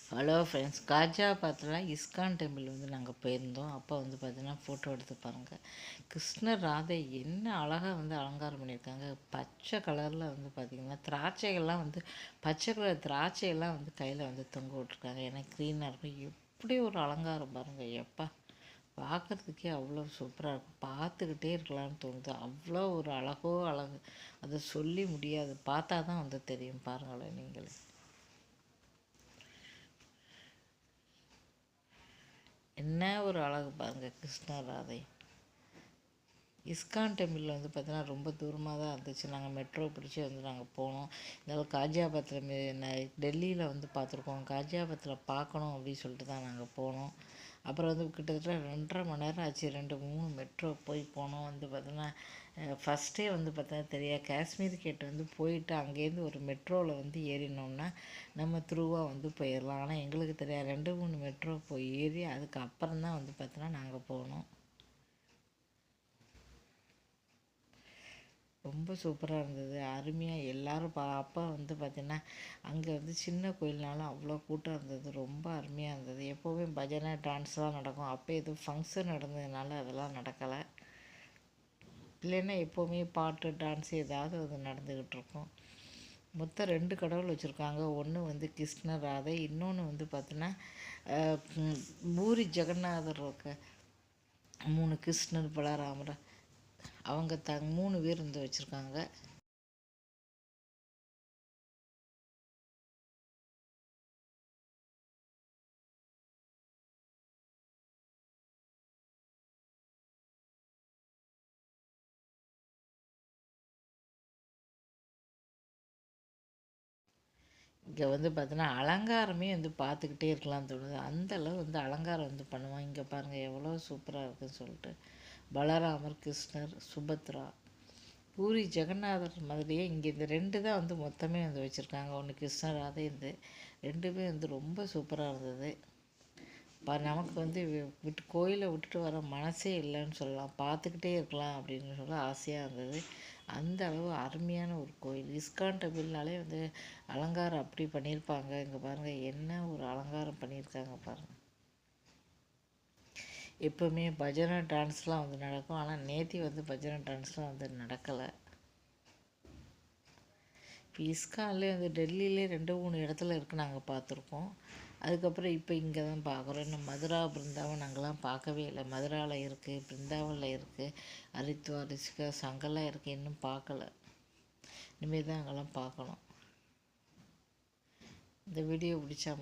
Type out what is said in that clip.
Hello friends, காஜாபாத்தில் ISKCON temple நாங்கள் போயிருந்தோம். அப்போ பார்த்தீங்கன்னா ஃபோட்டோ எடுத்து பாருங்கள். கிருஷ்ணர் ராதை என்ன அழகாக அலங்காரம் பண்ணியிருக்காங்க. பச்சை கலரில் பார்த்திங்கன்னா திராட்சைகள்லாம் பச்சை கலர் திராட்சையெல்லாம் கையில் தொங்க விட்ருக்காங்க. ஏன்னா க்ரீனாக இருக்கும். எப்படி ஒரு அலங்காரம் பாருங்கள். எப்பா பார்க்குறதுக்கே அவ்வளோ சூப்பராக இருக்கும். பார்த்துக்கிட்டே இருக்கலாம்னு தோணுது. அவ்வளோ ஒரு அழகு. அதை சொல்லி முடியாது. பார்த்தா தான் தெரியும். பாருங்களேன் நீங்களே. என்ன ஒரு அழகு பாருங்கள். கிருஷ்ணர் ராதை இஸ்கான் டெம்பிளில் பார்த்தீங்கன்னா ரொம்ப தூரமாக தான் இருந்துச்சு. நாங்கள் மெட்ரோ பிடிச்சி நாங்கள் போனோம். இருந்தாலும் காஜியாபாத்தில் டெல்லியில் பார்த்துருக்கோம். காஜியாபாத்தில் பார்க்கணும் அப்படின்னு சொல்லிட்டு தான் நாங்கள் போனோம். அப்புறம் கிட்டத்தட்ட 2.5 மணி நேரம் ஆச்சு. 2-3 மெட்ரோ போனோம். பார்த்தீங்கன்னா ஃபஸ்ட்டே பார்த்தீங்கன்னா தெரியாது. காஷ்மீர் கேட் போயிட்டு அங்கேருந்து ஒரு மெட்ரோவில் ஏறினோம்னா நம்ம த்ரூவாக போயிடலாம். ஆனால் எங்களுக்கு தெரியாது. 2-3 மெட்ரோ போய் ஏறி அதுக்கப்புறம் தான் பார்த்தீங்கன்னா நாங்கள் போனோம். ரொம்ப சூப்பராக இருந்தது. அருமையாக எல்லோரும் அப்போ பார்த்திங்கன்னா அங்கே சின்ன கோயில்னாலும் அவ்வளோ கூட்டம் இருந்தது. ரொம்ப அருமையாக இருந்தது. எப்போவுமே பஜனை டான்ஸ்லாம் நடக்கும். அப்போ எதுவும் ஃபங்க்ஷன் நடந்ததுனால அதெல்லாம் நடக்கலை. இல்லைன்னா எப்போவுமே பாட்டு டான்ஸ் ஏதாவது நடந்துக்கிட்டு இருக்கும். மொத்தம் 2 கடவுள் வச்சுருக்காங்க. ஒன்று கிருஷ்ணர் ராதை, இன்னொன்று பார்த்தீங்கன்னா பூரி ஜெகநாதர் இருக்க 3 கிருஷ்ணர் பலராமர் அவங்க 3 பேர் வச்சுருக்காங்க. இங்கே பார்த்தீங்கன்னா அலங்காரமே பார்த்துக்கிட்டே இருக்கலாம்னு தோணுது. அந்தளவு அலங்காரம் பண்ணுவாங்க. இங்கே பாருங்கள் எவ்வளோ சூப்பராக இருக்குதுன்னு சொல்லிட்டு. பலராமர், கிருஷ்ணர், சுபத்ரா, பூரி ஜெகநாதர் மாதிரியே இங்கே இந்த 2 தான் மொத்தமே வச்சுருக்காங்க. ஒன்று கிருஷ்ணர், ராதை. இந்த 2மே ரொம்ப சூப்பராக இருந்தது. நமக்கு கோயிலை விட்டுட்டு வர மனசே இல்லைன்னு சொல்லலாம். பார்த்துக்கிட்டே இருக்கலாம் அப்படின்னு சொல்ல ஆசையாக இருந்தது. அந்த அளவு அருமையான ஒரு கோயில். இஸ்கான் டெம்பிள்னாலே அலங்காரம் அப்படி பண்ணியிருப்பாங்க. இங்கே பாருங்கள் என்ன ஒரு அலங்காரம் பண்ணியிருக்காங்க பாருங்கள். எப்போவுமே பஜனை டான்ஸ்லாம் நடக்கும். ஆனால் நேற்று பஜனை டான்ஸ்லாம் நடக்கலை. இப்போ இஸ்கான்லேயே டெல்லியிலே 2-3 இடத்துல இருக்குது. நாங்கள் பார்த்துருக்கோம். அதுக்கப்புறம் இப்போ இங்கே தான் பார்க்குறோம். இன்னும் மதுரா, பிருந்தாவன் அங்கெல்லாம் பார்க்கவே இல்லை. மதுராவில் இருக்குது, பிருந்தாவனில் இருக்குது, ஹரித்வார், ரிஷிகேஷ் அங்கெல்லாம் இருக்குது. இன்னும் பார்க்கல. இனிமேல் தான் அங்கெல்லாம் பார்க்கணும். இந்த வீடியோ பிடிச்சா